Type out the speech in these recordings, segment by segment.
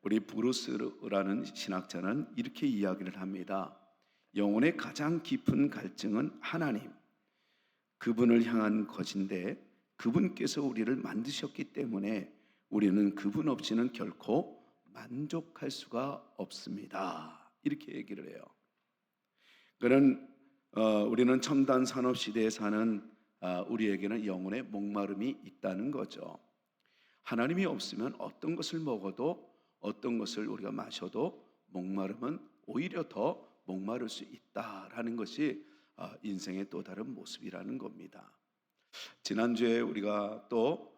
우리 브루스라는 신학자는 이렇게 이야기를 합니다. 영혼의 가장 깊은 갈증은 하나님, 그분을 향한 것인데 그분께서 우리를 만드셨기 때문에 우리는 그분 없이는 결코 만족할 수가 없습니다. 이렇게 얘기를 해요. 그는 우리는 첨단 산업 시대에 사는 우리에게는 영혼의 목마름이 있다는 거죠. 하나님이 없으면 어떤 것을 먹어도 어떤 것을 우리가 마셔도 목마름은 오히려 더 목마를 수 있다라는 것이 인생의 또 다른 모습이라는 겁니다. 지난주에 우리가 또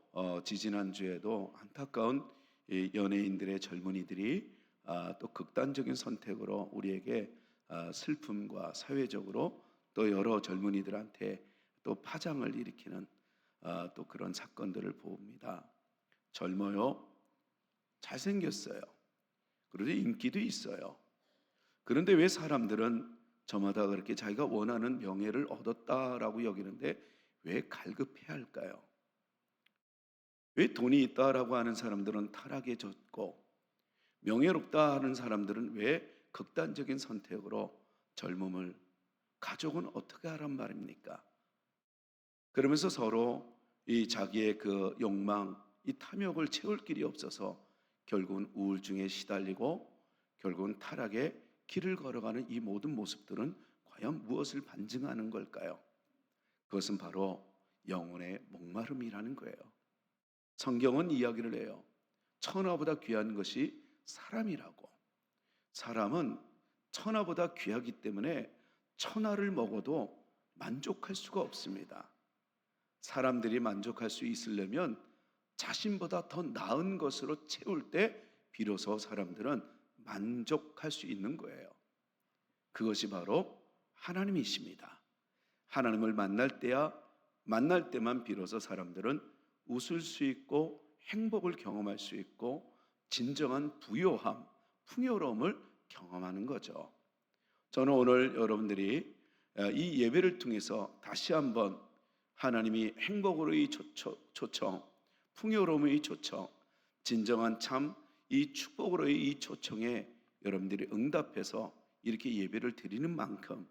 지지난주에도 안타까운 연예인들의 젊은이들이 또 극단적인 선택으로 우리에게 슬픔과 사회적으로 또 여러 젊은이들한테 또 파장을 일으키는 또 그런 사건들을 봅니다. 젊어요, 잘생겼어요, 그리고 인기도 있어요. 그런데 왜 사람들은 저마다 그렇게 자기가 원하는 명예를 얻었다라고 여기는데 왜 갈급해야 할까요? 왜 돈이 있다라고 하는 사람들은 타락에 젖고 명예롭다 하는 사람들은 왜 극단적인 선택으로 젊음을, 가족은 어떻게 하란 말입니까? 그러면서 서로 이 자기의 그 욕망, 이 탐욕을 채울 길이 없어서 결국은 우울증에 시달리고 결국은 타락의 길을 걸어가는 이 모든 모습들은 과연 무엇을 반증하는 걸까요? 그것은 바로 영혼의 목마름이라는 거예요. 성경은 이야기를 해요. 천하보다 귀한 것이 사람이라고. 사람은 천하보다 귀하기 때문에 천하를 먹어도 만족할 수가 없습니다. 사람들이 만족할 수 있으려면 자신보다 더 나은 것으로 채울 때 비로소 사람들은 만족할 수 있는 거예요. 그것이 바로 하나님이십니다. 하나님을 만날 때만 비로소 사람들은 웃을 수 있고 행복을 경험할 수 있고 진정한 부요함, 풍요로움을 경험하는 거죠. 저는 오늘 여러분들이 이 예배를 통해서 다시 한번 하나님이 행복으로의 초청, 풍요로움의 초청, 진정한 참 이 축복으로의 이 초청에 여러분들이 응답해서 이렇게 예배를 드리는 만큼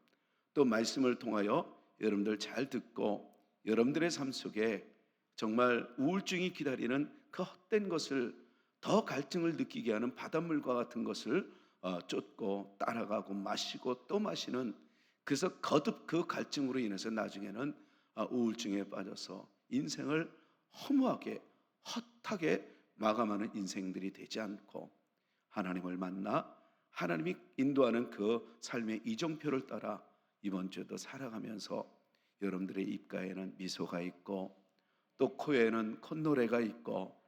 또 말씀을 통하여 여러분들 잘 듣고 여러분들의 삶 속에 정말 우울증이 기다리는 그 헛된 것을, 더 갈증을 느끼게 하는 바닷물과 같은 것을 쫓고 따라가고 마시고 또 마시는, 그래서 거듭 그 갈증으로 인해서 나중에는 우울증에 빠져서 인생을 허무하게 헛하게 마감하는 인생들이 되지 않고 하나님을 만나 하나님이 인도하는 그 삶의 이정표를 따라 이번 주에도 살아가면서 여러분들의 입가에는 미소가 있고 또 코에는 콧노래가 있고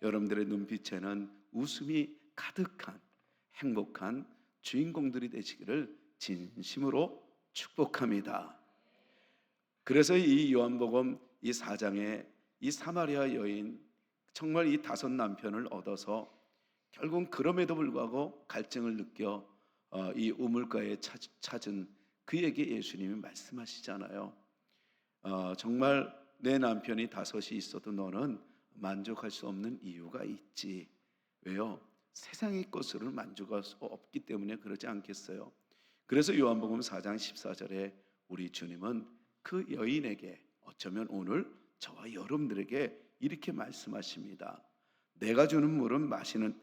여러분들의 눈빛에는 웃음이 가득한 행복한 주인공들이 되시기를 진심으로 축복합니다. 그래서 이 요한복음 이 4장에 이 사마리아 여인, 정말 이 5 남편을 얻어서 결국은 그럼에도 불구하고 갈증을 느껴 이 우물가에 찾은 그에게 예수님이 말씀하시잖아요. 정말 내 남편이 5이 있어도 너는 만족할 수 없는 이유가 있지. 왜요? 세상의 것으로 만족할 수 없기 때문에 그러지 않겠어요? 그래서 요한복음 4장 14절에 우리 주님은 그 여인에게 어쩌면 오늘 저와 여러분들에게 이렇게 말씀하십니다. 내가 주는 물을 마시는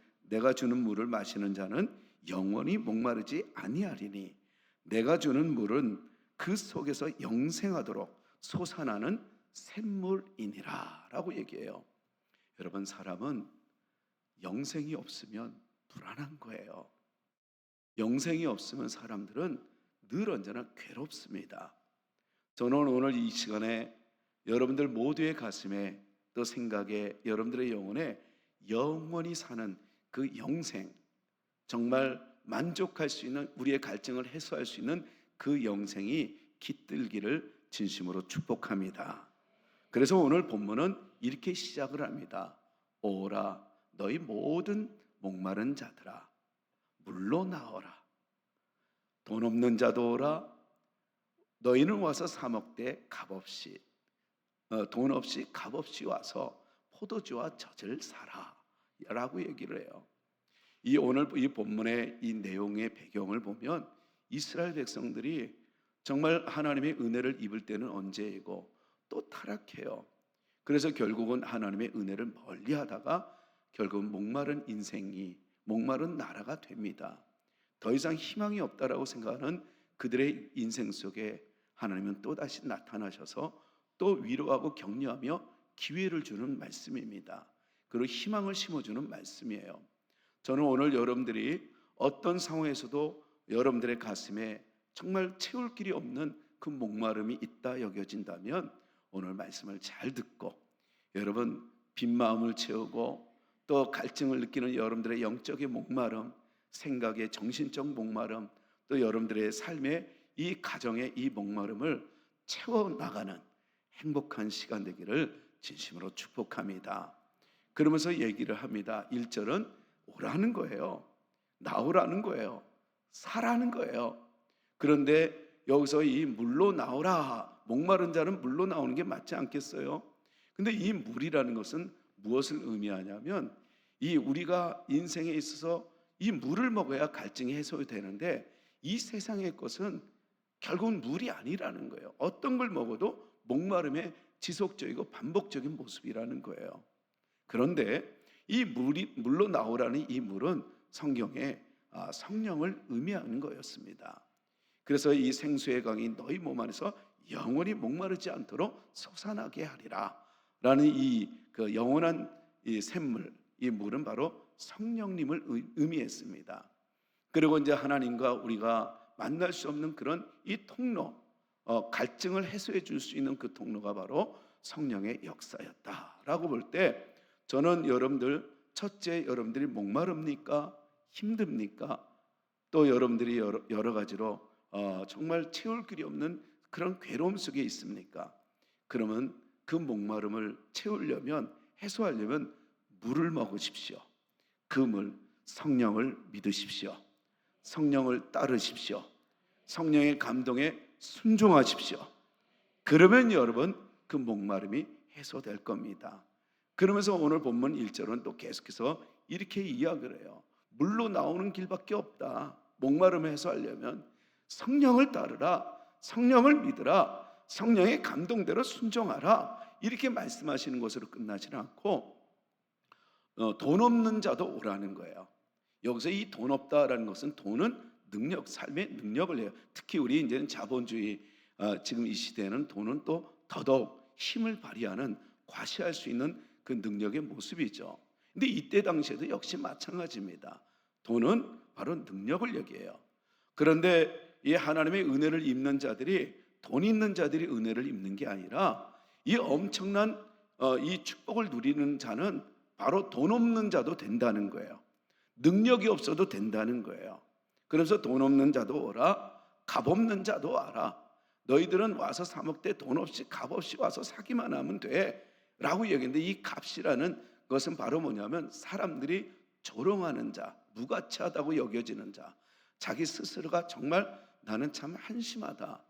자는 영원히 목마르지 아니하리니 내가 주는 물은 그 속에서 영생하도록 솟아나는 샘물이니라 라고 얘기해요. 여러분, 사람은 영생이 없으면 불안한 거예요. 영생이 없으면 사람들은 늘 언제나 괴롭습니다. 저는 오늘 이 시간에 여러분들 모두의 가슴에 또 생각에 여러분들의 영혼에 영원히 사는 그 영생, 정말 만족할 수 있는, 우리의 갈증을 해소할 수 있는 그 영생이 깃들기를 진심으로 축복합니다. 그래서 오늘 본문은 이렇게 시작을 합니다. 오라 너희 모든 목마른 자들아 물로 나오라. 돈 없는 자도 오라. 너희는 와서 사 먹되 돈 없이 값없이 와서 포도주와 젖을 사라. 라고 얘기를 해요. 이 오늘 이 본문의 이 내용의 배경을 보면 이스라엘 백성들이 정말 하나님의 은혜를 입을 때는 언제이고 또 타락해요. 그래서 결국은 하나님의 은혜를 멀리하다가 결국은 목마른 인생이, 목마른 나라가 됩니다. 더 이상 희망이 없다라고 생각하는 그들의 인생 속에 하나님은 또다시 나타나셔서 또 위로하고 격려하며 기회를 주는 말씀입니다. 그리고 희망을 심어주는 말씀이에요. 저는 오늘 여러분들이 어떤 상황에서도 여러분들의 가슴에 정말 채울 길이 없는 그 목마름이 있다 여겨진다면 오늘 말씀을 잘 듣고 여러분 빈 마음을 채우고 또 갈증을 느끼는 여러분들의 영적인 목마름, 생각의 정신적 목마름, 또 여러분들의 삶의 이 가정의 이 목마름을 채워나가는 행복한 시간 되기를 진심으로 축복합니다. 그러면서 얘기를 합니다. 1절은 오라는 거예요. 나오라는 거예요. 사라는 거예요. 그런데 여기서 이 물로 나오라, 목마른 자는 물로 나오는 게 맞지 않겠어요? 근데 이 물이라는 것은 무엇을 의미하냐면 이 우리가 인생에 있어서 이 물을 먹어야 갈증이 해소되는데 이 세상의 것은 결국은 물이 아니라는 거예요. 어떤 걸 먹어도 목마름의 지속적이고 반복적인 모습이라는 거예요. 그런데 이 물로 나오라는 이 물은 성경에 성령을 의미하는 거였습니다. 그래서 이 생수의 강이 너희 몸 안에서 영원히 목마르지 않도록 솟아나게 하리라 라는 그 영원한 이 샘물, 이 물은 바로 성령님을 의미했습니다. 그리고 이제 하나님과 우리가 만날 수 없는 그런 이 통로, 갈증을 해소해 줄 수 있는 그 통로가 바로 성령의 역사였다라고 볼 때 저는 여러분들 첫째 여러분들이 목마릅니까? 힘듭니까? 또 여러분들이 여러 가지로 정말 채울 길이 없는 그런 괴로움 속에 있습니까? 그러면 그 목마름을 채우려면 해소하려면 물을 먹으십시오. 그 물 성령을 믿으십시오. 성령을 따르십시오. 성령의 감동에 순종하십시오. 그러면 여러분 그 목마름이 해소될 겁니다. 그러면서 오늘 본문 1절은 또 계속해서 이렇게 이야기를 해요. 물로 나오는 길밖에 없다. 목마름을 해소하려면 성령을 따르라. 성령을 믿으라. 성령의 감동대로 순종하라. 이렇게 말씀하시는 것으로 끝나지 않고 돈 없는 자도 오라는 거예요. 여기서 이 돈 없다라는 것은 돈은 능력, 삶의 능력을 해요. 특히 우리 이제는 자본주의 지금 이 시대에는 돈은 또 더더욱 힘을 발휘하는 과시할 수 있는 그 능력의 모습이죠. 근데 이때 당시에도 역시 마찬가지입니다. 돈은 바로 능력을 얘기해요. 그런데 이 하나님의 은혜를 입는 자들이 돈 있는 자들이 은혜를 입는 게 아니라 이 엄청난 이 축복을 누리는 자는 바로 돈 없는 자도 된다는 거예요. 능력이 없어도 된다는 거예요. 그래서 돈 없는 자도 오라, 값 없는 자도 와라. 너희들은 와서 사 먹되 돈 없이 값 없이 와서 사기만 하면 돼 라고 얘기했는데 이 값이라는 것은 바로 뭐냐면 사람들이 조롱하는 자, 무가치하다고 여겨지는 자, 자기 스스로가 정말 나는 참 한심하다,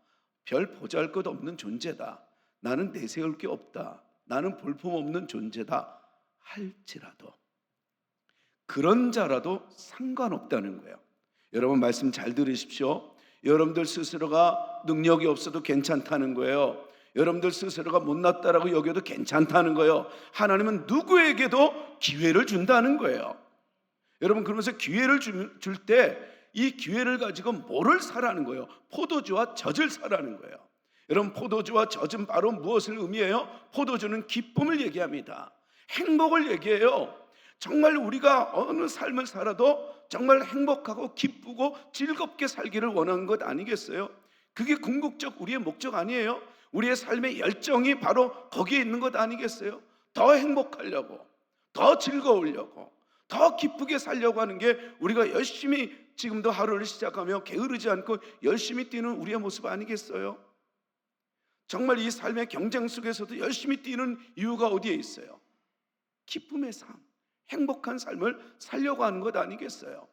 별 보잘것 없는 존재다, 나는 내세울 게 없다, 나는 볼품없는 존재다 할지라도 그런 자라도 상관없다는 거예요. 여러분 말씀 잘 들으십시오. 여러분들 스스로가 능력이 없어도 괜찮다는 거예요. 여러분들 스스로가 못났다라고 여겨도 괜찮다는 거예요. 하나님은 누구에게도 기회를 준다는 거예요. 여러분 그러면서 기회를 줄 때 이 기회를 가지고 뭐를 사라는 거예요? 포도주와 젖을 사라는 거예요. 여러분 포도주와 젖은 바로 무엇을 의미해요? 포도주는 기쁨을 얘기합니다. 행복을 얘기해요. 정말 우리가 어느 삶을 살아도 정말 행복하고 기쁘고 즐겁게 살기를 원하는 것 아니겠어요? 그게 궁극적 우리의 목적 아니에요? 우리의 삶의 열정이 바로 거기에 있는 것 아니겠어요? 더 행복하려고, 더 즐거우려고, 더 기쁘게 살려고 하는 게 우리가 열심히 지금도 하루를 시작하며 게으르지 않고 열심히 뛰는 우리의 모습 아니겠어요? 정말 이 삶의 경쟁 속에서도 열심히 뛰는 이유가 어디에 있어요? 기쁨의 삶, 행복한 삶을 살려고 하는 것 아니겠어요?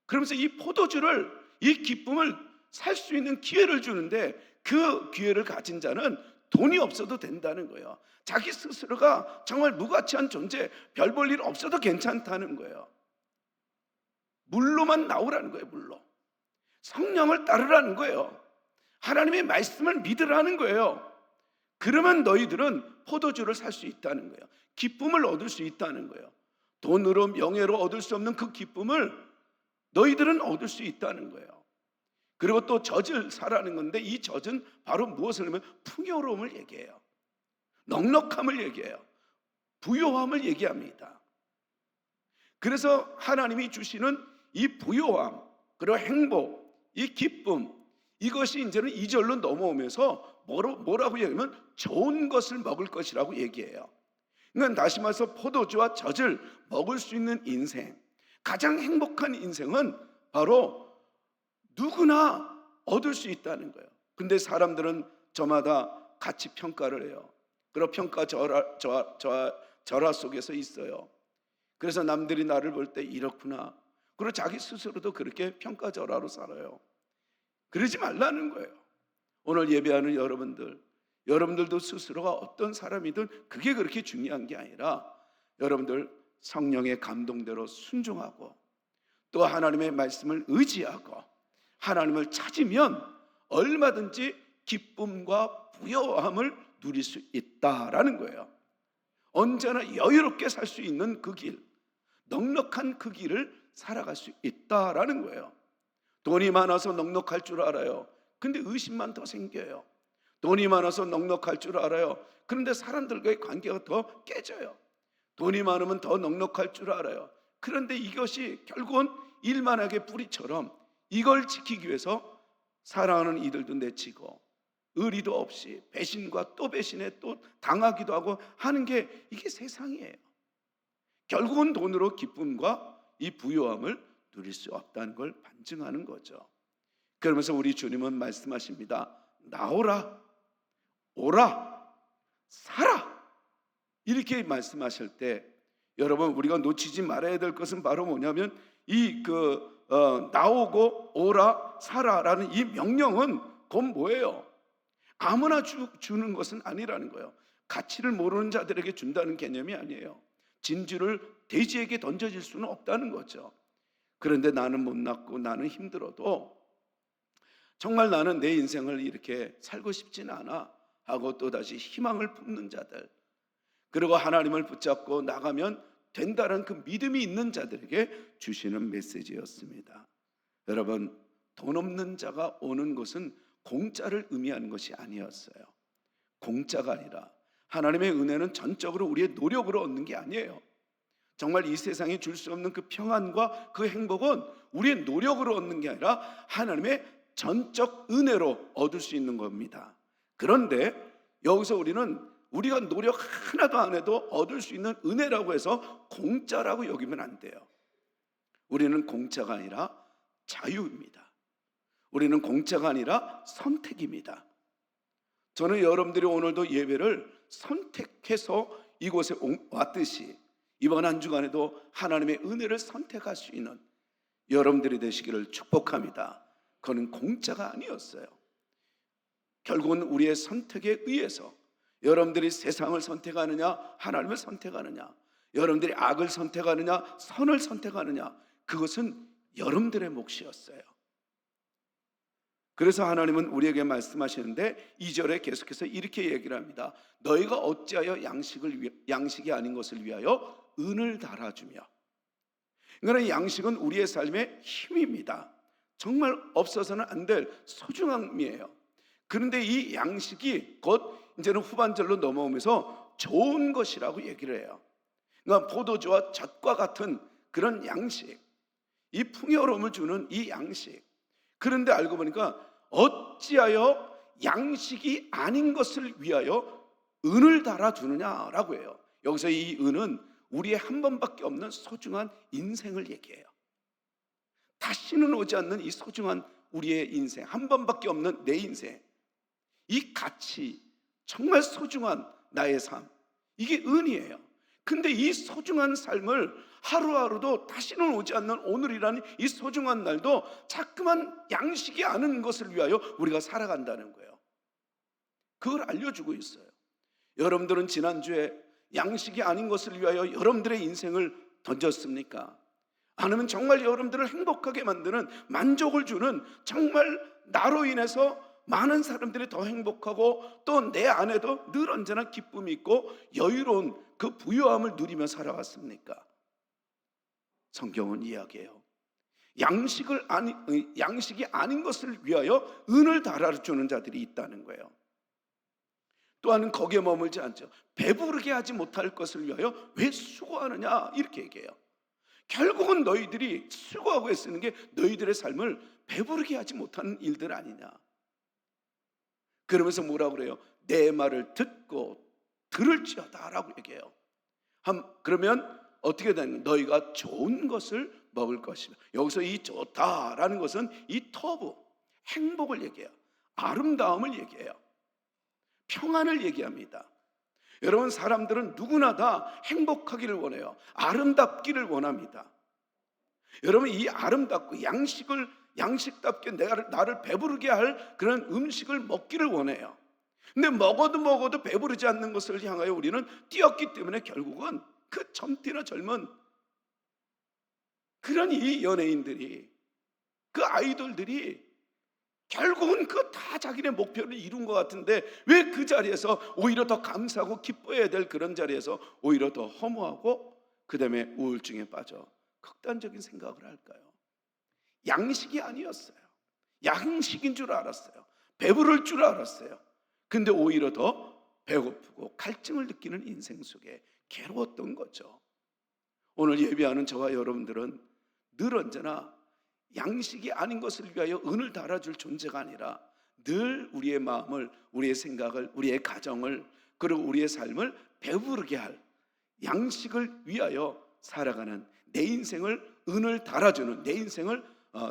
그러면서 이 포도주를, 이 기쁨을 살 수 있는 기회를 주는데 그 기회를 가진 자는 돈이 없어도 된다는 거예요. 자기 스스로가 정말 무가치한 존재, 별 볼 일 없어도 괜찮다는 거예요. 물로만 나오라는 거예요. 물로. 성령을 따르라는 거예요. 하나님의 말씀을 믿으라는 거예요. 그러면 너희들은 포도주를 살 수 있다는 거예요. 기쁨을 얻을 수 있다는 거예요. 돈으로 명예로 얻을 수 없는 그 기쁨을 너희들은 얻을 수 있다는 거예요. 그리고 또 젖을 사라는 건데, 이 젖은 바로 무엇을 하면 풍요로움을 얘기해요. 넉넉함을 얘기해요. 부요함을 얘기합니다. 그래서 하나님이 주시는 이 부요함, 그리고 행복, 이 기쁨, 이것이 이제는 2절로 넘어오면서 뭐라고 얘기하면 좋은 것을 먹을 것이라고 얘기해요. 그러니까 다시 말해서 포도주와 젖을 먹을 수 있는 인생, 가장 행복한 인생은 바로 누구나 얻을 수 있다는 거예요. 근데 사람들은 저마다 같이 평가를 해요. 그리고 평가절하 속에서 있어요. 그래서 남들이 나를 볼 때 이렇구나, 그리고 자기 스스로도 그렇게 평가절하로 살아요. 그러지 말라는 거예요. 오늘 예배하는 여러분들도 스스로가 어떤 사람이든 그게 그렇게 중요한 게 아니라, 여러분들 성령의 감동대로 순종하고 또 하나님의 말씀을 의지하고 하나님을 찾으면 얼마든지 기쁨과 부요함을 누릴 수 있다라는 거예요. 언제나 여유롭게 살 수 있는 그 길, 넉넉한 그 길을 살아갈 수 있다라는 거예요. 돈이 많아서 넉넉할 줄 알아요. 근데 의심만 더 생겨요. 돈이 많아서 넉넉할 줄 알아요. 그런데 사람들과의 관계가 더 깨져요. 돈이 많으면 더 넉넉할 줄 알아요. 그런데 이것이 결국은 일만하게 뿌리처럼 이걸 지키기 위해서 사랑하는 이들도 내치고 의리도 없이 배신과 또 배신에 또 당하기도 하고 하는 게 이게 세상이에요. 결국은 돈으로 기쁨과 이 부요함을 누릴 수 없다는 걸 반증하는 거죠. 그러면서 우리 주님은 말씀하십니다. 나오라, 오라, 사라, 이렇게 말씀하실 때 여러분, 우리가 놓치지 말아야 될 것은 바로 뭐냐면 나오고 오라 사라라는 이 명령은 그건 뭐예요? 아무나 주는 것은 아니라는 거예요. 가치를 모르는 자들에게 준다는 개념이 아니에요. 진주를 돼지에게 던져질 수는 없다는 거죠. 그런데 나는 못났고 나는 힘들어도 정말 나는 내 인생을 이렇게 살고 싶진 않아 하고 또다시 희망을 품는 자들, 그리고 하나님을 붙잡고 나가면 된다는 그 믿음이 있는 자들에게 주시는 메시지였습니다. 여러분, 돈 없는 자가 오는 것은 공짜를 의미하는 것이 아니었어요. 공짜가 아니라 하나님의 은혜는 전적으로 우리의 노력으로 얻는 게 아니에요. 정말 이 세상이 줄 수 없는 그 평안과 그 행복은 우리의 노력으로 얻는 게 아니라 하나님의 전적 은혜로 얻을 수 있는 겁니다. 그런데 여기서 우리가 노력 하나도 안 해도 얻을 수 있는 은혜라고 해서 공짜라고 여기면 안 돼요. 우리는 공짜가 아니라 자유입니다. 우리는 공짜가 아니라 선택입니다. 저는 여러분들이 오늘도 예배를 선택해서 이곳에 왔듯이 이번 한 주간에도 하나님의 은혜를 선택할 수 있는 여러분들이 되시기를 축복합니다. 그건 공짜가 아니었어요. 결국은 우리의 선택에 의해서 여러분들이 세상을 선택하느냐 하나님을 선택하느냐, 여러분들이 악을 선택하느냐 선을 선택하느냐, 그것은 여러분들의 몫이었어요. 그래서 하나님은 우리에게 말씀하시는데 2절에 계속해서 이렇게 얘기를 합니다. 너희가 어찌하여 양식이 아닌 것을 위하여 은을 달아주며. 그러니까 양식은 우리의 삶의 힘입니다. 정말 없어서는 안 될 소중함이에요. 그런데 이 양식이 곧 이제는 후반절로 넘어오면서 좋은 것이라고 얘기를 해요. 그러니까 포도주와 젖과 같은 그런 양식, 이 풍요로움을 주는 이 양식. 그런데 알고 보니까 어찌하여 양식이 아닌 것을 위하여 은을 달아주느냐라고 해요. 여기서 이 은은 우리의 한 번밖에 없는 소중한 인생을 얘기해요. 다시는 오지 않는 이 소중한 우리의 인생, 한 번밖에 없는 내 인생, 이 가치, 정말 소중한 나의 삶, 이게 은이에요. 근데 이 소중한 삶을 하루하루도 다시는 오지 않는 오늘이라는 이 소중한 날도 자꾸만 양식이 아닌 것을 위하여 우리가 살아간다는 거예요. 그걸 알려주고 있어요. 여러분들은 지난주에 양식이 아닌 것을 위하여 여러분들의 인생을 던졌습니까? 아니면 정말 여러분들을 행복하게 만드는, 만족을 주는, 정말 나로 인해서 많은 사람들이 더 행복하고 또 내 안에도 늘 언제나 기쁨이 있고 여유로운 그 부유함을 누리며 살아왔습니까? 성경은 이야기해요. 양식이 아닌 것을 위하여 은을 달아주는 자들이 있다는 거예요. 또한 거기에 머물지 않죠. 배부르게 하지 못할 것을 위하여 왜 수고하느냐 이렇게 얘기해요. 결국은 너희들이 수고하고 애쓰는 게 너희들의 삶을 배부르게 하지 못하는 일들 아니냐. 그러면서 뭐라고 그래요? 내 말을 듣고 들을지어다 라고 얘기해요. 그러면 어떻게 되는 거예요? 너희가 좋은 것을 먹을 것이며, 여기서 이 좋다라는 것은 이 터부, 행복을 얘기해요. 아름다움을 얘기해요. 평안을 얘기합니다. 여러분, 사람들은 누구나 다 행복하기를 원해요. 아름답기를 원합니다. 여러분, 이 아름답고 양식답게 나를 배부르게 할 그런 음식을 먹기를 원해요. 근데 먹어도 배부르지 않는 것을 향하여 우리는 뛰었기 때문에 결국은 그 젊디나 젊은 그런 이 연예인들이, 그 아이돌들이 결국은 그 다 자기네 목표를 이룬 것 같은데 왜 그 자리에서 오히려 더 감사하고 기뻐해야 될 그런 자리에서 오히려 더 허무하고 그 다음에 우울증에 빠져 극단적인 생각을 할까요? 양식이 아니었어요. 양식인 줄 알았어요. 배부를 줄 알았어요. 근데 오히려 더 배고프고 갈증을 느끼는 인생 속에 괴로웠던 거죠. 오늘 예배하는 저와 여러분들은 늘 언제나 양식이 아닌 것을 위하여 은을 달아줄 존재가 아니라 늘 우리의 마음을, 우리의 생각을, 우리의 가정을, 그리고 우리의 삶을 배부르게 할 양식을 위하여 살아가는, 내 인생을 은을 달아주는, 내 인생을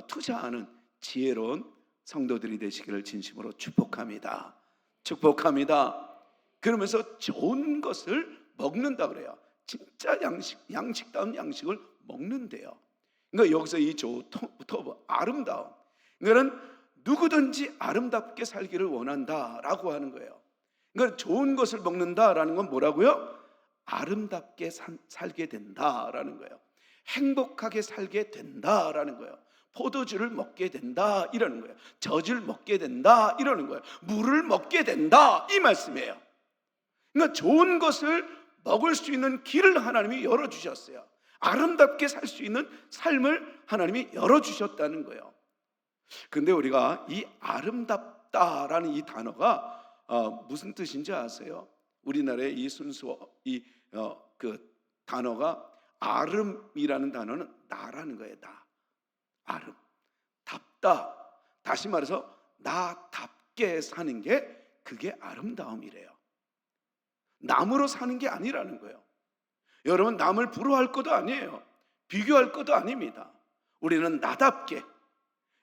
투자하는 지혜로운 성도들이 되시기를 진심으로 축복합니다. 축복합니다. 그러면서 좋은 것을 먹는다 그래요. 진짜 양식다운 양식을 먹는데요. 그러니까 여기서 이 토부, 아름다움, 이거는 누구든지 아름답게 살기를 원한다라고 하는 거예요. 그러니까 좋은 것을 먹는다라는 건 뭐라고요? 아름답게 살게 된다라는 거예요. 행복하게 살게 된다라는 거예요. 포도주를 먹게 된다 이러는 거예요. 젖을 먹게 된다 이러는 거예요. 물을 먹게 된다 이 말씀이에요. 그러니까 좋은 것을 먹을 수 있는 길을 하나님이 열어주셨어요. 아름답게 살 수 있는 삶을 하나님이 열어주셨다는 거예요. 근데 우리가 이 아름답다라는 이 단어가 무슨 뜻인지 아세요? 우리나라의 이 그 단어가 아름이라는 단어는 나라는 거예요. 나. 아름. 답다. 다시 말해서 나답게 사는 게 그게 아름다움이래요. 남으로 사는 게 아니라는 거예요. 여러분, 남을 부러워할 것도 아니에요. 비교할 것도 아닙니다. 우리는 나답게,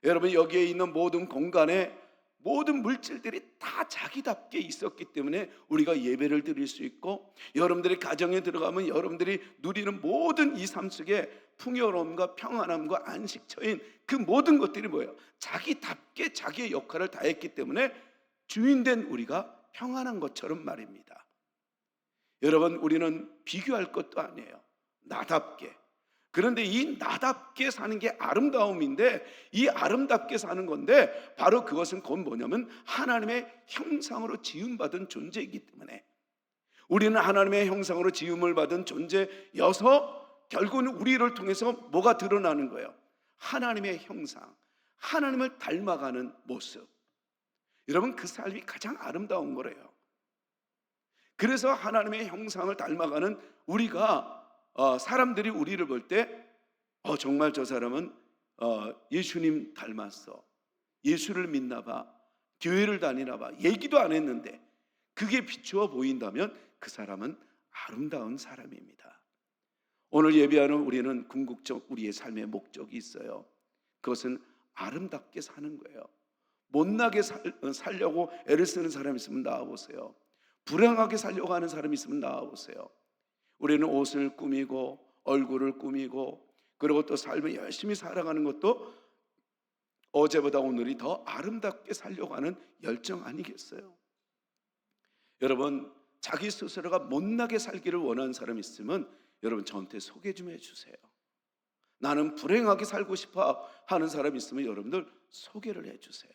여러분 여기에 있는 모든 공간에 모든 물질들이 다 자기답게 있었기 때문에 우리가 예배를 드릴 수 있고, 여러분들이 가정에 들어가면 여러분들이 누리는 모든 이 삶 속에 풍요로움과 평안함과 안식처인 그 모든 것들이 뭐예요? 자기답게 자기의 역할을 다했기 때문에 주인된 우리가 평안한 것처럼 말입니다. 여러분, 우리는 비교할 것도 아니에요. 나답게. 그런데 이 나답게 사는 게 아름다움인데, 이 아름답게 사는 건데 바로 그것은 곧 뭐냐면 하나님의 형상으로 지음받은 존재이기 때문에, 우리는 하나님의 형상으로 지음을 받은 존재여서 결국은 우리를 통해서 뭐가 드러나는 거예요? 하나님의 형상, 하나님을 닮아가는 모습. 여러분, 그 삶이 가장 아름다운 거래요. 그래서 하나님의 형상을 닮아가는 우리가 사람들이 우리를 볼 때 정말 저 사람은 예수님 닮았어, 예수를 믿나 봐, 교회를 다니나 봐, 얘기도 안 했는데 그게 비추어 보인다면 그 사람은 아름다운 사람입니다. 오늘 예배하는 우리는 궁극적 우리의 삶의 목적이 있어요. 그것은 아름답게 사는 거예요. 못나게 살려고 애를 쓰는 사람 있으면 나와보세요. 불행하게 살려고 하는 사람이 있으면 나와보세요. 우리는 옷을 꾸미고 얼굴을 꾸미고 그리고 또 삶을 열심히 살아가는 것도 어제보다 오늘이 더 아름답게 살려고 하는 열정 아니겠어요? 여러분, 자기 스스로가 못나게 살기를 원하는 사람이 있으면 여러분 저한테 소개 좀 해주세요. 나는 불행하게 살고 싶어 하는 사람이 있으면 여러분들 소개를 해주세요.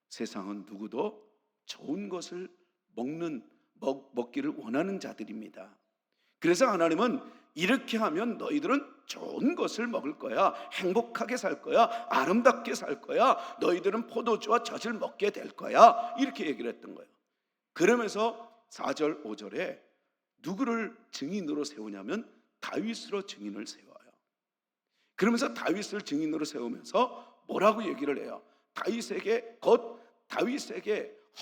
세상은 누구도 좋은 것을 먹기를 원하는 자들입니다. 그래서 하나님은 이렇게 하면 너희들은 좋은 것을 먹을 거야, 행복하게 살 거야, 아름답게 살 거야, 너희들은 포도주와 젖을 먹게 될 거야, 이렇게 얘기를 했던 거예요. 그러면서 4절 5절에 누구를 증인으로 세우냐면 다윗으로 증인을 세워요. 그러면서 다윗을 증인으로 세우면서 뭐라고 얘기를 해요? 다윗에게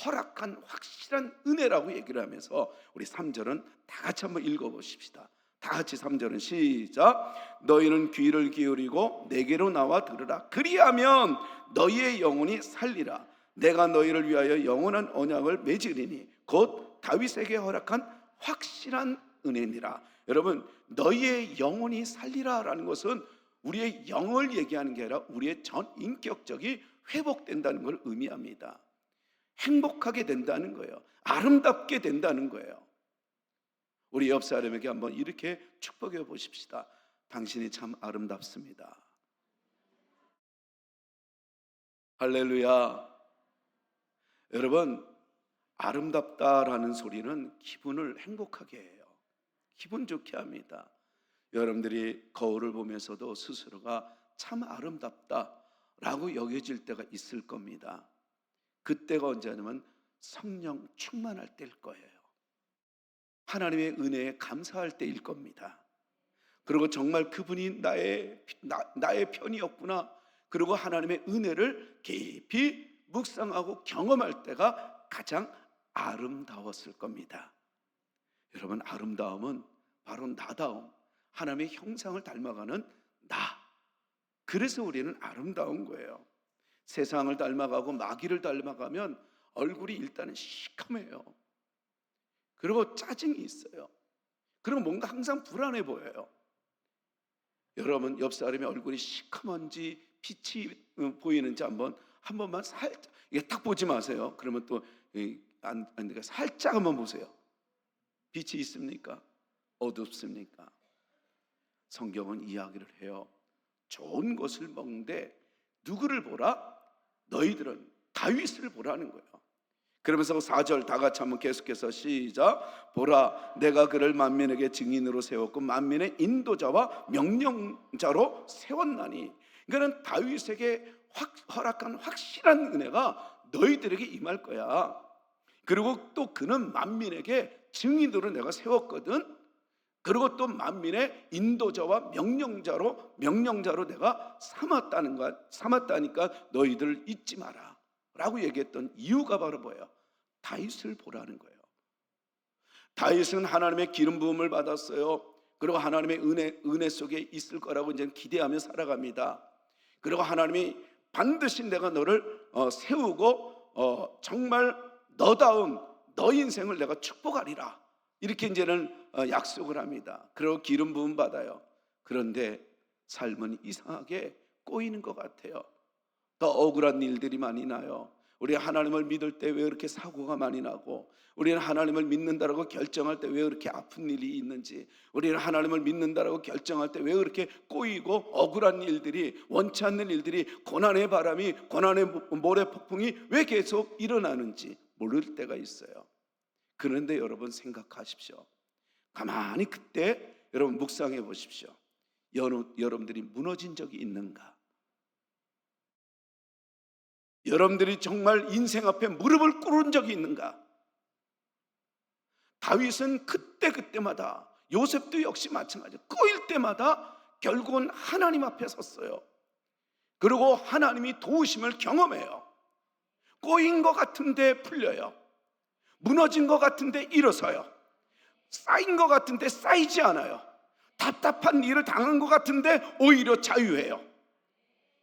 허락한 확실한 은혜라고 얘기를 하면서 우리 3절은 다 같이 한번 읽어보십시다. 다 같이 3절은 시작. 너희는 귀를 기울이고 내게로 나와 들으라. 그리하면 너희의 영혼이 살리라. 내가 너희를 위하여 영원한 언약을 맺으리니 곧 다윗에게 허락한 확실한 은혜니라. 여러분, 너희의 영혼이 살리라라는 것은 우리의 영을 얘기하는 게 아니라 우리의 전 인격적이 회복된다는 걸 의미합니다. 행복하게 된다는 거예요. 아름답게 된다는 거예요. 우리 옆 사람에게 한번 이렇게 축복해 보십시다. 당신이 참 아름답습니다. 할렐루야. 여러분, 아름답다라는 소리는 기분을 행복하게 해요. 기분 좋게 합니다. 여러분들이 거울을 보면서도 스스로가 참 아름답다라고 여겨질 때가 있을 겁니다. 그때가 언제냐면 성령 충만할 때일 거예요. 하나님의 은혜에 감사할 때일 겁니다. 그리고 정말 그분이 나의 편이었구나, 그리고 하나님의 은혜를 깊이 묵상하고 경험할 때가 가장 아름다웠을 겁니다. 여러분, 아름다움은 바로 나다움, 하나님의 형상을 닮아가는 나. 그래서 우리는 아름다운 거예요. 세상을 닮아가고 마귀를 닮아가면 얼굴이 일단은 시커매요. 그리고 짜증이 있어요. 그리고 뭔가 항상 불안해 보여요. 여러분, 옆 사람의 얼굴이 시커먼지 빛이 보이는지 한 번만 살짝, 이게 딱 보지 마세요. 그러면 또 살짝 한번 보세요. 빛이 있습니까? 어둡습니까? 성경은 이야기를 해요. 좋은 것을 먹는데 누구를 보라? 너희들은 다윗을 보라는 거예요. 그러면서 4절 다 같이 한번 계속해서 시작. 보라, 내가 그를 만민에게 증인으로 세웠고 만민의 인도자와 명령자로 세웠나니. 그러니까 다윗에게 허락한 확실한 은혜가 너희들에게 임할 거야. 그리고 또 그는 만민에게 증인으로 내가 세웠거든. 그리고 또 만민의 인도자와 명령자로 내가 삼았다니까 너희들 잊지 마라 라고 얘기했던 이유가 바로 뭐예요? 다윗을 보라는 거예요. 다윗은 하나님의 기름 부음을 받았어요. 그리고 하나님의 은혜 속에 있을 거라고 이제 기대하며 살아갑니다. 그리고 하나님이 반드시 내가 너를 세우고 정말 너다운 너 인생을 내가 축복하리라, 이렇게 이제는 약속을 합니다. 그리고 기름 부음 받아요. 그런데 삶은 이상하게 꼬이는 것 같아요. 더 억울한 일들이 많이 나요. 우리 하나님을 믿을 때 왜 이렇게 사고가 많이 나고, 우리는 하나님을 믿는다라고 결정할 때 왜 그렇게 아픈 일이 있는지, 우리는 하나님을 믿는다라고 결정할 때 왜 그렇게 꼬이고 억울한 일들이, 원치 않는 일들이, 고난의 바람이, 고난의 모래폭풍이 왜 계속 일어나는지 모를 때가 있어요. 그런데 여러분 생각하십시오. 가만히 그때 여러분 묵상해 보십시오. 여러분들이 무너진 적이 있는가? 여러분들이 정말 인생 앞에 무릎을 꿇은 적이 있는가? 다윗은 그때마다, 요셉도 역시 마찬가지예요. 꼬일 때마다 결국은 하나님 앞에 섰어요. 그리고 하나님이 도우심을 경험해요. 꼬인 것 같은데 풀려요. 무너진 것 같은데 일어서요. 쌓인 것 같은데 쌓이지 않아요. 답답한 일을 당한 것 같은데 오히려 자유해요.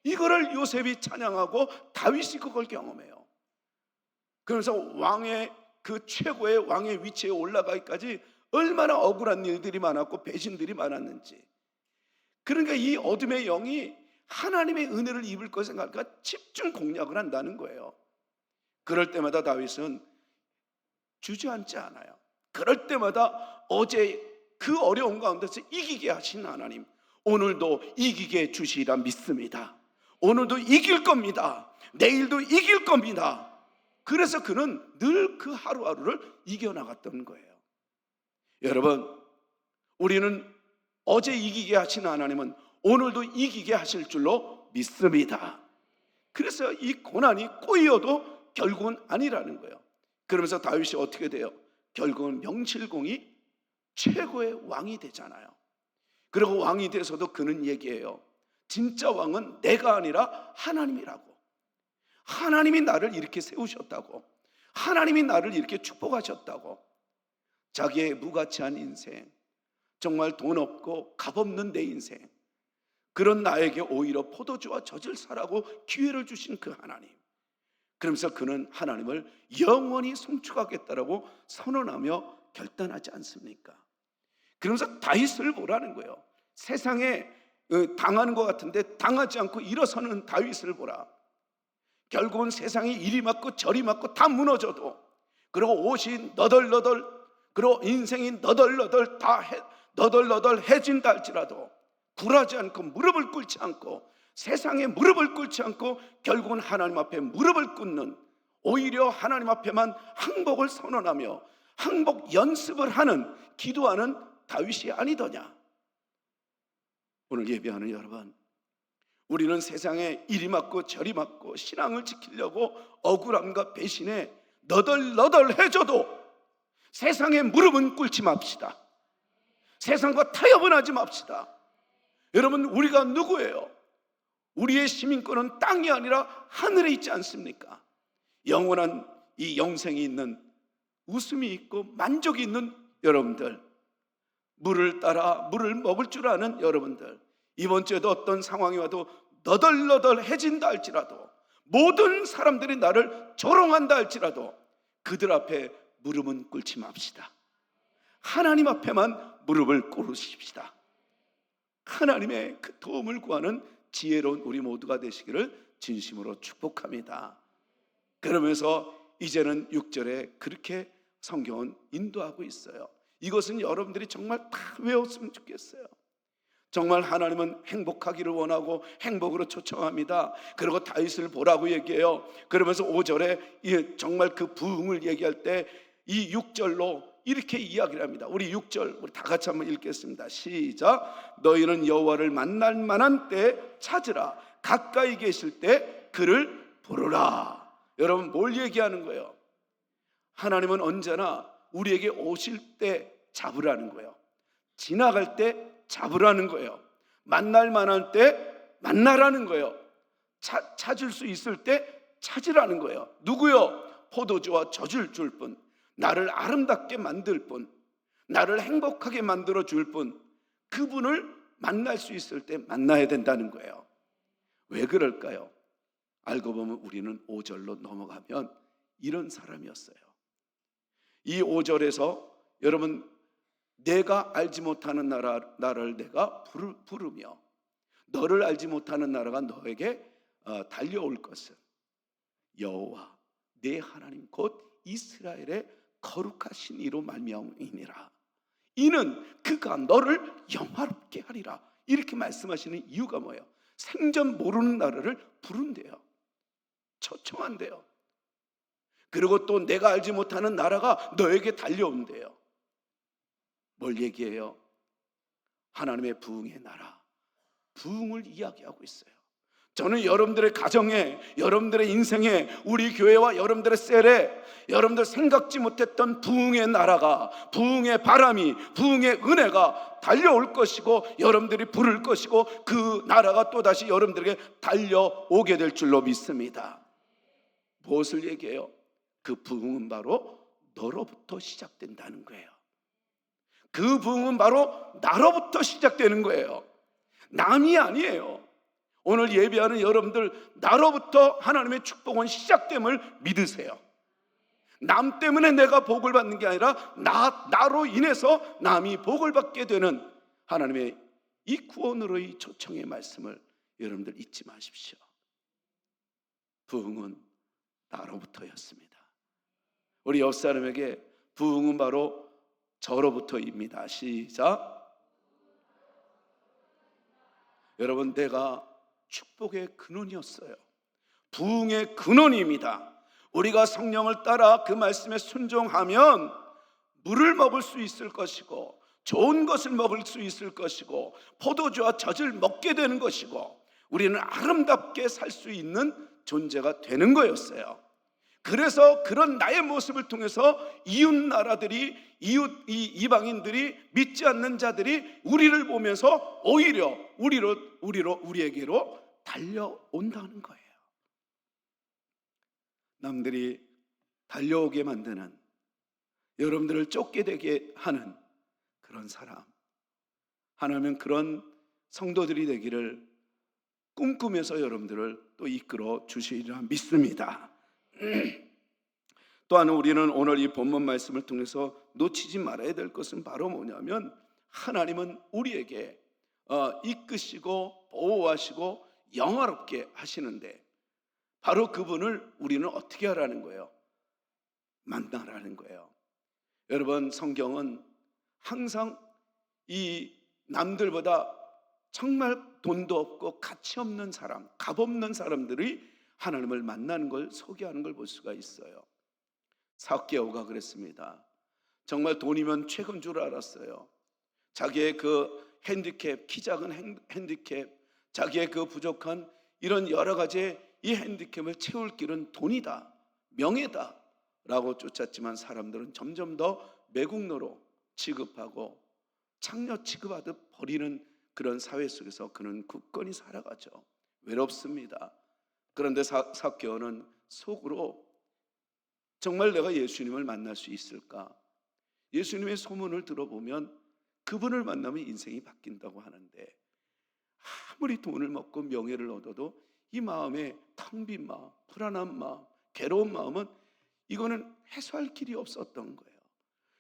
이거를 요셉이 찬양하고 다윗이 그걸 경험해요. 그러면서 왕의 그 최고의 왕의 위치에 올라가기까지 얼마나 억울한 일들이 많았고 배신들이 많았는지. 그러니까 이 어둠의 영이 하나님의 은혜를 입을 것 생각하니까 집중 공략을 한다는 거예요. 그럴 때마다 다윗은 주저앉지 않아요. 그럴 때마다 어제 그 어려운 가운데서 이기게 하신 하나님, 오늘도 이기게 주시리라 믿습니다. 오늘도 이길 겁니다. 내일도 이길 겁니다. 그래서 그는 늘 그 하루하루를 이겨나갔던 거예요. 여러분, 우리는 어제 이기게 하신 하나님은 오늘도 이기게 하실 줄로 믿습니다. 그래서 이 고난이 꼬이어도 결국은 아니라는 거예요. 그러면서 다윗이 어떻게 돼요? 결국은 명실공히 최고의 왕이 되잖아요. 그리고 왕이 돼서도 그는 얘기해요. 진짜 왕은 내가 아니라 하나님이라고. 하나님이 나를 이렇게 세우셨다고. 하나님이 나를 이렇게 축복하셨다고. 자기의 무가치한 인생, 정말 돈 없고 값 없는 내 인생, 그런 나에게 오히려 포도주와 젖을 사라고 기회를 주신 그 하나님, 그러면서 그는 하나님을 영원히 송축하겠다라고 선언하며 결단하지 않습니까? 그러면서 다윗을 보라는 거예요. 세상에 당하는 것 같은데 당하지 않고 일어서는 다윗을 보라. 결국은 세상이 이리 맞고 저리 맞고 다 무너져도, 그리고 옷이 너덜너덜, 그리고 인생이 너덜너덜 다 너덜너덜해진다 할지라도 굴하지 않고 무릎을 꿇지 않고 세상에 무릎을 꿇지 않고 결국은 하나님 앞에 무릎을 꿇는, 오히려 하나님 앞에만 항복을 선언하며 항복 연습을 하는, 기도하는 다윗이 아니더냐. 오늘 예배하는 여러분, 우리는 세상에 이리 맞고 저리 맞고 신앙을 지키려고 억울함과 배신에 너덜너덜해져도 세상에 무릎은 꿇지 맙시다. 세상과 타협은 하지 맙시다. 여러분, 우리가 누구예요? 우리의 시민권은 땅이 아니라 하늘에 있지 않습니까? 영원한 이 영생이 있는, 웃음이 있고 만족이 있는 여러분들, 물을 따라 물을 먹을 줄 아는 여러분들, 이번 주에도 어떤 상황이 와도 너덜너덜해진다 할지라도, 모든 사람들이 나를 조롱한다 할지라도 그들 앞에 무릎은 꿇지 맙시다. 하나님 앞에만 무릎을 꿇으십시다. 하나님의 그 도움을 구하는 지혜로운 우리 모두가 되시기를 진심으로 축복합니다. 그러면서 이제는 6절에 그렇게 성경은 인도하고 있어요. 이것은 여러분들이 정말 다 외웠으면 좋겠어요. 정말 하나님은 행복하기를 원하고 행복으로 초청합니다. 그리고 다윗을 보라고 얘기해요. 그러면서 5절에 정말 그 부흥을 얘기할 때 이 6절로 이렇게 이야기를 합니다. 우리 6절 우리 다 같이 한번 읽겠습니다. 시작. 너희는 여호와를 만날 만한 때 찾으라. 가까이 계실 때 그를 부르라. 여러분, 뭘 얘기하는 거예요? 하나님은 언제나 우리에게 오실 때 잡으라는 거예요. 지나갈 때 잡으라는 거예요. 만날 만한 때 만나라는 거예요. 찾을 수 있을 때 찾으라는 거예요. 누구요? 포도주와 젖을 줄 분, 나를 아름답게 만들 분, 나를 행복하게 만들어 줄 분, 그분을 만날 수 있을 때 만나야 된다는 거예요. 왜 그럴까요? 알고 보면 우리는 5절로 넘어가면 이런 사람이었어요. 이 5절에서 여러분, 내가 알지 못하는 나라를 내가 부르며 너를 알지 못하는 나라가 너에게 달려올 것은 여호와 내 하나님 곧 이스라엘의 거룩하신 이로 말미암음이니라. 이는 그가 너를 영화롭게 하리라. 이렇게 말씀하시는 이유가 뭐예요? 생전 모르는 나라를 부른대요. 초청한대요. 그리고 또 내가 알지 못하는 나라가 너에게 달려온대요. 뭘 얘기해요? 하나님의 부흥의 나라, 부흥을 이야기하고 있어요. 저는 여러분들의 가정에, 여러분들의 인생에, 우리 교회와 여러분들의 셀에 여러분들 생각지 못했던 부흥의 나라가, 부흥의 바람이, 부흥의 은혜가 달려올 것이고 여러분들이 부를 것이고 그 나라가 또다시 여러분들에게 달려오게 될 줄로 믿습니다. 무엇을 얘기해요? 그 부흥은 바로 너로부터 시작된다는 거예요. 그 부흥은 바로 나로부터 시작되는 거예요. 남이 아니에요. 오늘 예배하는 여러분들, 나로부터 하나님의 축복은 시작됨을 믿으세요. 남 때문에 내가 복을 받는 게 아니라 나로 인해서 남이 복을 받게 되는 하나님의 이 구원으로의 초청의 말씀을 여러분들 잊지 마십시오. 부흥은 나로부터였습니다. 우리 옆 사람에게 부흥은 바로 저로부터입니다. 시작. 여러분, 내가 축복의 근원이었어요. 부흥의 근원입니다. 우리가 성령을 따라 그 말씀에 순종하면 물을 먹을 수 있을 것이고, 좋은 것을 먹을 수 있을 것이고, 포도주와 젖을 먹게 되는 것이고, 우리는 아름답게 살 수 있는 존재가 되는 거였어요. 그래서 그런 나의 모습을 통해서 이웃 나라들이, 이방인들이, 믿지 않는 자들이 우리를 보면서 오히려 우리에게로 달려온다는 거예요. 남들이 달려오게 만드는, 여러분들을 쫓게 되게 하는 그런 사람, 하나님은 그런 성도들이 되기를 꿈꾸면서 여러분들을 또 이끌어 주시리라 믿습니다. 또한 우리는 오늘 이 본문 말씀을 통해서 놓치지 말아야 될 것은 바로 뭐냐면, 하나님은 우리에게 이끄시고 보호하시고 영화롭게 하시는데, 바로 그분을 우리는 어떻게 하라는 거예요? 만나라는 거예요. 여러분, 성경은 항상 이 남들보다 정말 돈도 없고 가치 없는 사람, 값 없는 사람들이 하나님을 만나는 걸 소개하는 걸 볼 수가 있어요. 삭개오가 그랬습니다. 정말 돈이면 최고인 줄 알았어요. 자기의 그 핸디캡, 키 작은 핸디캡, 자기의 그 부족한 이런 여러 가지의 이 핸디캡을 채울 길은 돈이다, 명예다 라고 쫓았지만, 사람들은 점점 더 매국노로 취급하고 창녀 취급하듯 버리는 그런 사회 속에서 그는 굳건히 살아가죠. 외롭습니다. 그런데 삭개오는 속으로 정말 내가 예수님을 만날 수 있을까? 예수님의 소문을 들어보면 그분을 만나면 인생이 바뀐다고 하는데, 아무리 돈을 먹고 명예를 얻어도 이 마음에 텅 빈 마음, 불안한 마음, 괴로운 마음은 이거는 해소할 길이 없었던 거예요.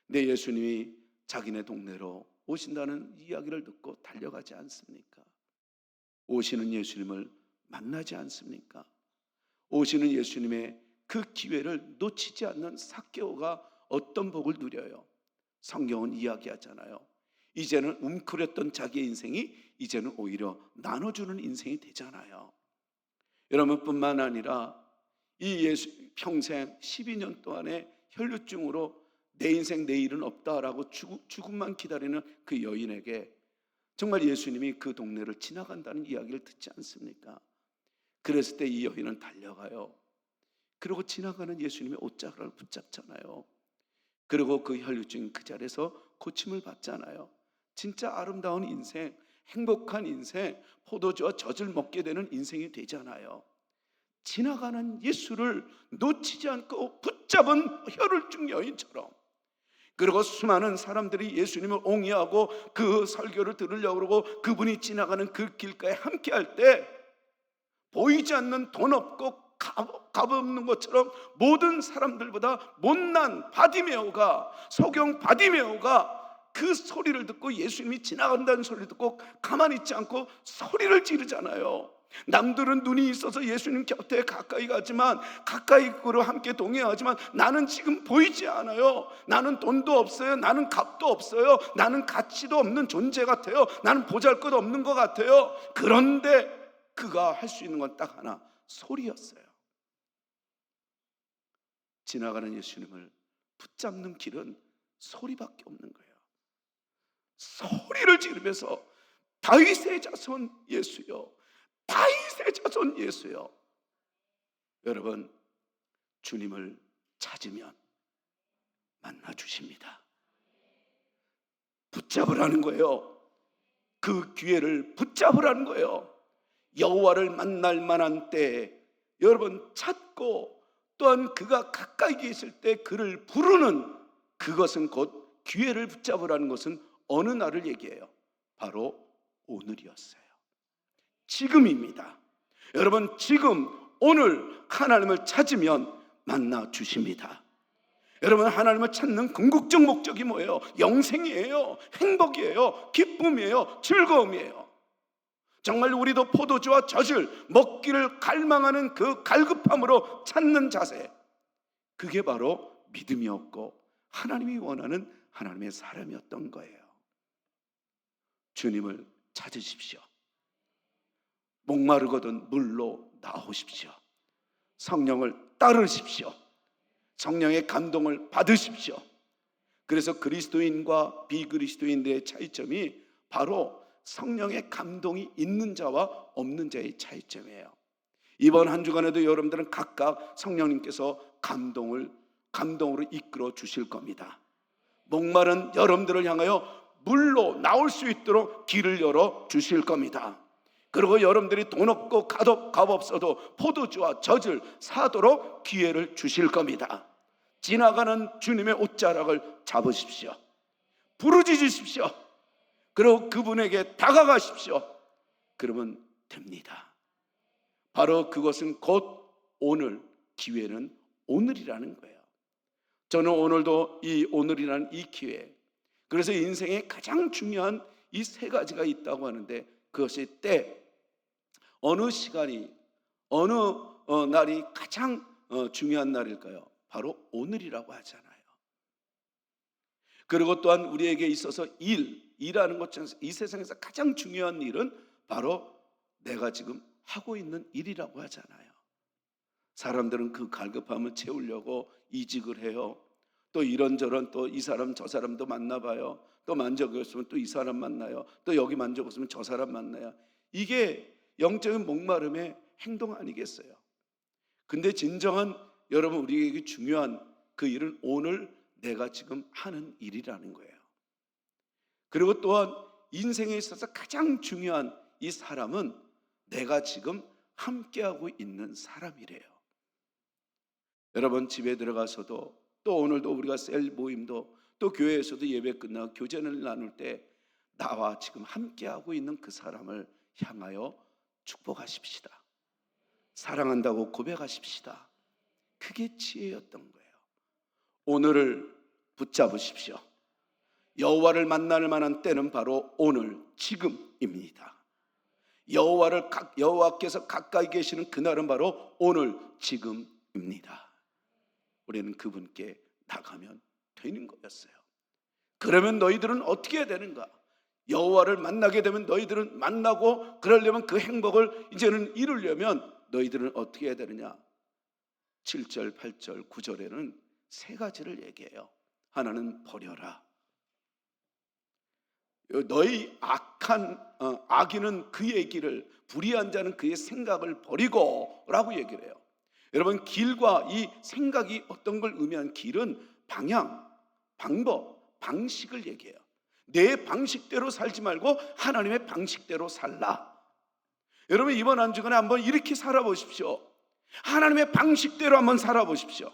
근데 예수님이 자기네 동네로 오신다는 이야기를 듣고 달려가지 않습니까? 오시는 예수님을 만나지 않습니까? 오시는 예수님의 그 기회를 놓치지 않는 삭개오가 어떤 복을 누려요? 성경은 이야기하잖아요. 이제는 웅크렸던 자기의 인생이 이제는 오히려 나눠주는 인생이 되잖아요. 여러분뿐만 아니라 이 예수 평생 12년 동안의 혈루증으로 내 인생 내일은 없다라고 죽음만 기다리는 그 여인에게 정말 예수님이 그 동네를 지나간다는 이야기를 듣지 않습니까? 그랬을 때 이 여인은 달려가요. 그리고 지나가는 예수님의 옷자락을 붙잡잖아요. 그리고 그 혈루증 그 자리에서 고침을 받잖아요. 진짜 아름다운 인생, 행복한 인생, 포도주와 젖을 먹게 되는 인생이 되잖아요. 지나가는 예수를 놓치지 않고 붙잡은 혈루증 여인처럼, 그리고 수많은 사람들이 예수님을 옹이하고 그 설교를 들으려고 그러고 그분이 지나가는 그 길가에 함께 할 때, 보이지 않는 돈 없고 값 없는 것처럼 모든 사람들보다 못난 바디메오가, 소경 바디메오가 그 소리를 듣고, 예수님이 지나간다는 소리를 듣고 가만히 있지 않고 소리를 지르잖아요. 남들은 눈이 있어서 예수님 곁에 가까이 가지만, 가까이 그로 함께 동행하지만 나는 지금 보이지 않아요. 나는 돈도 없어요. 나는 값도 없어요. 나는 가치도 없는 존재 같아요. 나는 보잘것 없는 것 같아요. 그런데 그가 할 수 있는 건 딱 하나, 소리였어요. 지나가는 예수님을 붙잡는 길은 소리밖에 없는 거예요. 소리를 지르면서 다윗의 자손 예수여, 다윗의 자손 예수여. 여러분, 주님을 찾으면 만나 주십니다. 붙잡으라는 거예요. 그 기회를 붙잡으라는 거예요. 여호와를 만날 만한 때에 여러분 찾고, 또한 그가 가까이 계실 때 그를 부르는, 그것은 곧 기회를 붙잡으라는 것은 어느 날을 얘기해요? 바로 오늘이었어요. 지금입니다. 여러분, 지금 오늘 하나님을 찾으면 만나 주십니다. 여러분, 하나님을 찾는 궁극적 목적이 뭐예요? 영생이에요. 행복이에요. 기쁨이에요. 즐거움이에요. 정말 우리도 포도주와 젖을 먹기를 갈망하는 그 갈급함으로 찾는 자세, 그게 바로 믿음이었고 하나님이 원하는 하나님의 사람이었던 거예요. 주님을 찾으십시오. 목마르거든 물로 나오십시오. 성령을 따르십시오. 성령의 감동을 받으십시오. 그래서 그리스도인과 비그리스도인들의 차이점이 바로 성령의 감동이 있는 자와 없는 자의 차이점이에요. 이번 한 주간에도 여러분들은 각각 성령님께서 감동으로 이끌어 주실 겁니다. 목마른 여러분들을 향하여 물로 나올 수 있도록 길을 열어 주실 겁니다. 그리고 여러분들이 돈 없고 값 없어도 포도주와 젖을 사도록 기회를 주실 겁니다. 지나가는 주님의 옷자락을 잡으십시오. 부르짖으십시오. 그리고 그분에게 다가가십시오. 그러면 됩니다. 바로 그것은 곧 오늘, 기회는 오늘이라는 거예요. 저는 오늘도 이 오늘이라는 이 기회, 그래서 인생에 가장 중요한 이 세 가지가 있다고 하는데, 그것이 때, 어느 시간이, 어느 날이 가장 중요한 날일까요? 바로 오늘이라고 하잖아요. 그리고 또한 우리에게 있어서 일하는 것 중에서 이 세상에서 가장 중요한 일은 바로 내가 지금 하고 있는 일이라고 하잖아요. 사람들은 그 갈급함을 채우려고 이직을 해요. 또 이런저런 또 이 사람 저 사람도 만나봐요. 또 만족이 없으면 또 이 사람 만나요. 또 여기 만족 없으면 저 사람 만나요. 이게 영적인 목마름의 행동 아니겠어요? 근데 진정한 여러분 우리에게 중요한 그 일은 오늘 내가 지금 하는 일이라는 거예요. 그리고 또한 인생에 있어서 가장 중요한 이 사람은 내가 지금 함께하고 있는 사람이래요. 여러분 집에 들어가서도 또 오늘도 우리가 셀 모임도 또 교회에서도 예배 끝나고 교제를 나눌 때 나와 지금 함께하고 있는 그 사람을 향하여 축복하십시다. 사랑한다고 고백하십시다. 그게 지혜였던 거예요. 오늘을 붙잡으십시오. 여호와를 만날 만한 때는 바로 오늘, 지금입니다. 여호와께서 가까이 계시는 그날은 바로 오늘, 지금입니다. 우리는 그분께 나가면 되는 거였어요. 그러면 너희들은 어떻게 해야 되는가? 여호와를 만나게 되면 너희들은 만나고, 그러려면 그 행복을 이제는 이루려면 너희들은 어떻게 해야 되느냐? 7절, 8절, 9절에는 세 가지를 얘기해요. 하나는 버려라. 너희 악인은 그의 길을, 불의한 자는 그의 생각을 버리고 라고 얘기를 해요. 여러분 길과 이 생각이 어떤 걸 의미하는 길은 방향, 방법, 방식을 얘기해요. 내 방식대로 살지 말고 하나님의 방식대로 살라. 여러분 이번 한 주간에 한번 이렇게 살아보십시오. 하나님의 방식대로 한번 살아보십시오.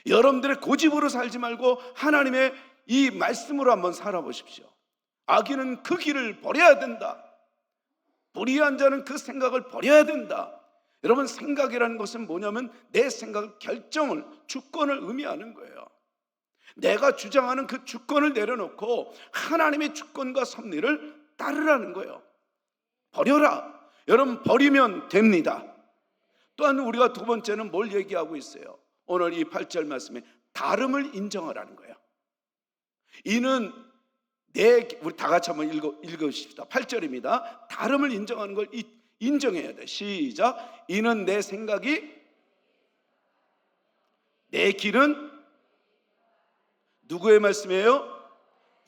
여러분들의 고집으로 살지 말고 하나님의 이 말씀으로 한번 살아보십시오. 악인은 그 길을 버려야 된다. 불의한 자는 그 생각을 버려야 된다. 여러분 생각이라는 것은 뭐냐면 내 생각을 결정을, 주권을 의미하는 거예요. 내가 주장하는 그 주권을 내려놓고 하나님의 주권과 섭리를 따르라는 거예요. 버려라. 여러분 버리면 됩니다. 또한 우리가 두 번째는 뭘 얘기하고 있어요? 오늘 이 8절 말씀에 다름을 인정하라는 거예요. 이는 우리 다 같이 한번 읽으십시다. 8절입니다. 다름을 인정하는 걸 인정해야 돼. 시작. 이는 내 생각이, 내 길은 누구의 말씀이에요?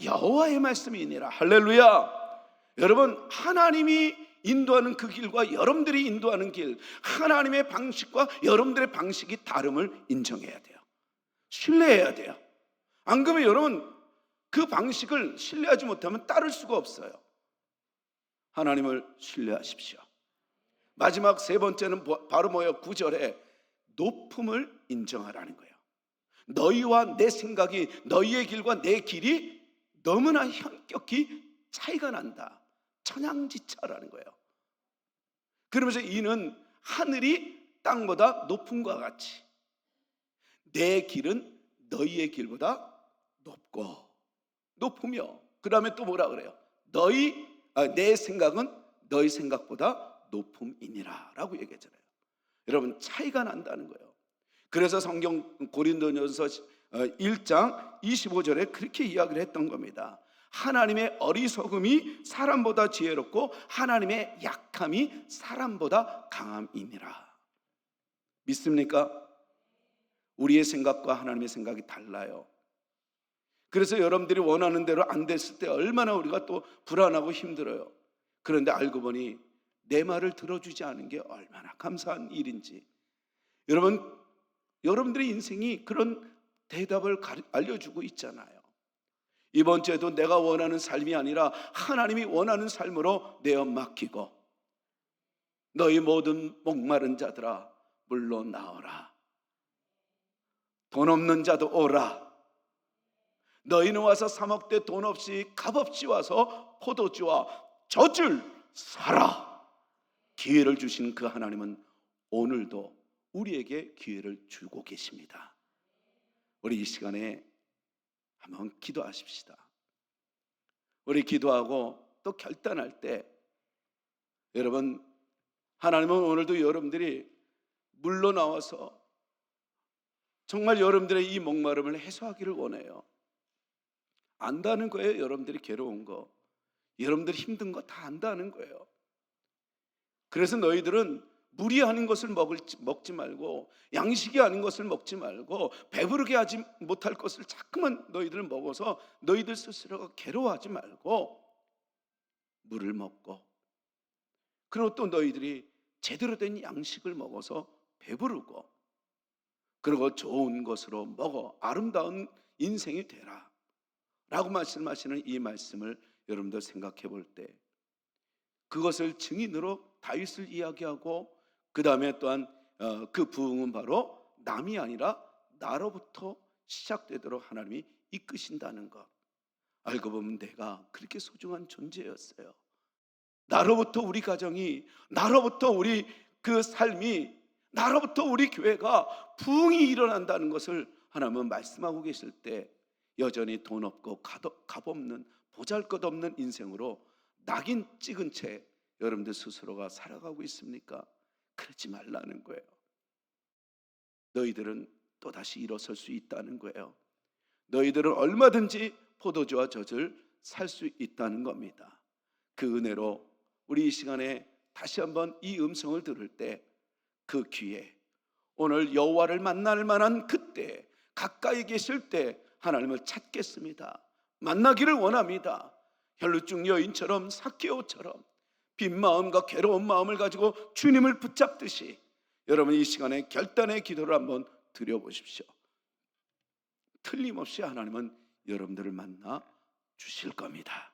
여호와의 말씀이니라. 할렐루야. 여러분 하나님이 인도하는 그 길과 여러분들이 인도하는 길, 하나님의 방식과 여러분들의 방식이 다름을 인정해야 돼요. 신뢰해야 돼요. 안 그러면 여러분 그 방식을 신뢰하지 못하면 따를 수가 없어요. 하나님을 신뢰하십시오. 마지막 세 번째는 바로 뭐예요? 9절에 높음을 인정하라는 거예요. 너희와 내 생각이, 너희의 길과 내 길이 너무나 현격히 차이가 난다. 천양지차라는 거예요. 그러면서 이는 하늘이 땅보다 높음과 같이 내 길은 너희의 길보다 높으며, 그 다음에 또 뭐라 그래요? 내 생각은 너희 생각보다 높음이니라 라고 얘기했잖아요. 여러분 차이가 난다는 거예요. 그래서 성경 고린도전서 1장 25절에 그렇게 이야기를 했던 겁니다. 하나님의 어리석음이 사람보다 지혜롭고 하나님의 약함이 사람보다 강함이니라. 믿습니까? 우리의 생각과 하나님의 생각이 달라요. 그래서 여러분들이 원하는 대로 안 됐을 때 얼마나 우리가 또 불안하고 힘들어요. 그런데 알고 보니 내 말을 들어주지 않은 게 얼마나 감사한 일인지. 여러분들의 인생이 그런 대답을 알려주고 있잖아요. 이번 주에도 내가 원하는 삶이 아니라 하나님이 원하는 삶으로 내어 맡기고, 너희 모든 목마른 자들아 물로 나오라. 돈 없는 자도 오라. 너희는 와서 사 먹되 돈 없이 값없이 와서 포도주와 젖을 사라. 기회를 주신 그 하나님은 오늘도 우리에게 기회를 주고 계십니다. 우리 이 시간에 한번 기도하십시다. 우리 기도하고 또 결단할 때, 여러분, 하나님은 오늘도 여러분들이 물로 나와서 정말 여러분들의 이 목마름을 해소하기를 원해요. 안다는 거예요. 여러분들이 괴로운 거, 여러분들이 힘든 거 다 안다는 거예요. 그래서 너희들은 물이 아닌 것을 먹지 말고, 양식이 아닌 것을 먹지 말고, 배부르게 하지 못할 것을 자꾸만 너희들은 먹어서 너희들 스스로가 괴로워하지 말고 물을 먹고, 그리고 또 너희들이 제대로 된 양식을 먹어서 배부르고, 그리고 좋은 것으로 먹어 아름다운 인생이 되라 라고 말씀하시는 이 말씀을 여러분들 생각해 볼 때, 그것을 증인으로 다윗을 이야기하고, 그 다음에 또한 그 부흥은 바로 남이 아니라 나로부터 시작되도록 하나님이 이끄신다는 것. 알고 보면 내가 그렇게 소중한 존재였어요. 나로부터 우리 가정이, 나로부터 우리 그 삶이, 나로부터 우리 교회가 부흥이 일어난다는 것을 하나님은 말씀하고 계실 때, 여전히 돈 없고 값 없는 보잘것없는 인생으로 낙인 찍은 채 여러분들 스스로가 살아가고 있습니까? 그러지 말라는 거예요. 너희들은 또다시 일어설 수 있다는 거예요. 너희들은 얼마든지 포도주와 젖을 살 수 있다는 겁니다. 그 은혜로 우리 이 시간에 다시 한번 이 음성을 들을 때, 그 귀에 오늘 여호와를 만날 만한 그때, 가까이 계실 때 하나님을 찾겠습니다. 만나기를 원합니다. 혈루증 여인처럼, 삭개오처럼 빈 마음과 괴로운 마음을 가지고 주님을 붙잡듯이 여러분 이 시간에 결단의 기도를 한번 드려보십시오. 틀림없이 하나님은 여러분들을 만나 주실 겁니다.